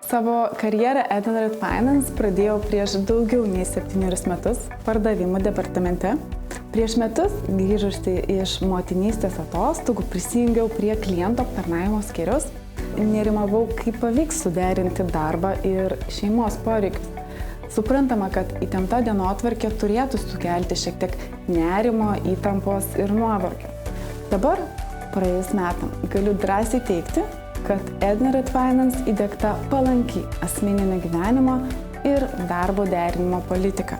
Savo karjerą Edenred Finance pradėjau prieš daugiau nei 7 metus pardavimų departamente. Prieš metus, grįžusi iš motinystės atostogų, prisijungiau prie kliento aptarnavimo skyriaus. Nerimavau, kaip pavyks suderinti darbą ir šeimos poreikius. Suprantama, kad įtempta dienotvarkė turėtų sukelti šiek tiek nerimo, įtampos ir nuovargio. Dabar, praėjus metam, galiu drąsiai teigti, kad Edenred Finance įdiegta palanki asmeninio gyvenimo ir darbo derinimo politika.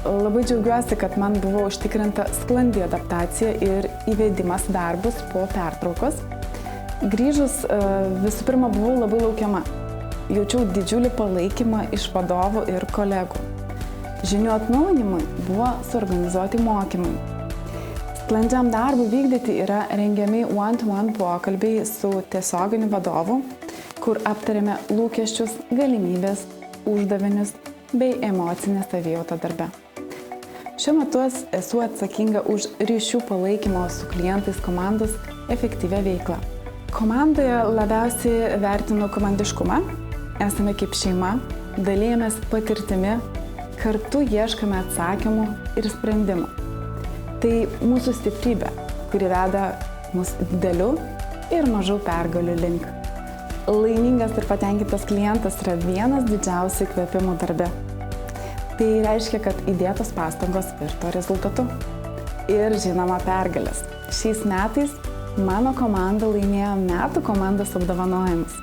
Labai džiaugiuosi, kad man buvo užtikrinta sklandi adaptacija ir įvedimas darbus po pertraukos. Grįžus visų pirma buvau labai laukiama. Jaučiau didžiulį palaikymą iš vadovų ir kolegų. Žinių atnaujinimui buvo suorganizuoti mokymai. Sklandžiam darbui vykdyti yra rengiami one-to-one pokalbiai su tiesioginiu vadovu, kur aptarėme lūkesčius, galimybės, uždavinius bei emocinę savijautą darbe. Šiuo metu esu atsakinga už ryšių palaikymo su klientais komandos efektyvią veiklą. Komandoje labiausiai vertinu komandiškumą, esame kaip šeima, dalijamės patirtimi, kartu ieškome atsakymų ir sprendimų. Tai mūsų stiprybė, kuri veda mus didelių ir mažų pergalių link. Laimingas ir patenkintas klientas yra vienas didžiausių įkvėpimų darbe. Tai reiškia, kad įdėtos pastangos virto rezultatu. Ir žinoma pergalės. Šiais metais mano komanda laimėjo metų komandos apdovanojimus.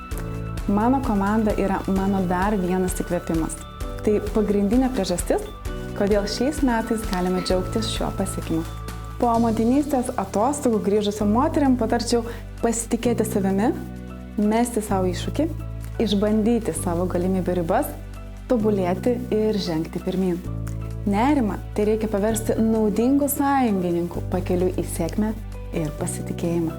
Mano komanda yra mano dar vienas įkvėpimas. Tai pagrindinė priežastis, kodėl šiais metais galime džiaugtis šiuo pasiekimu. Po motinystės atostogų grįžusiom moteriam patarčiau pasitikėti savimi, mesti savo iššūkį, išbandyti savo galimybių ribas, tobulėti ir žengti pirmyn. Nerimą tai reikia paversti naudingų sąjungininkų pakeliui į sėkmę ir pasitikėjimą.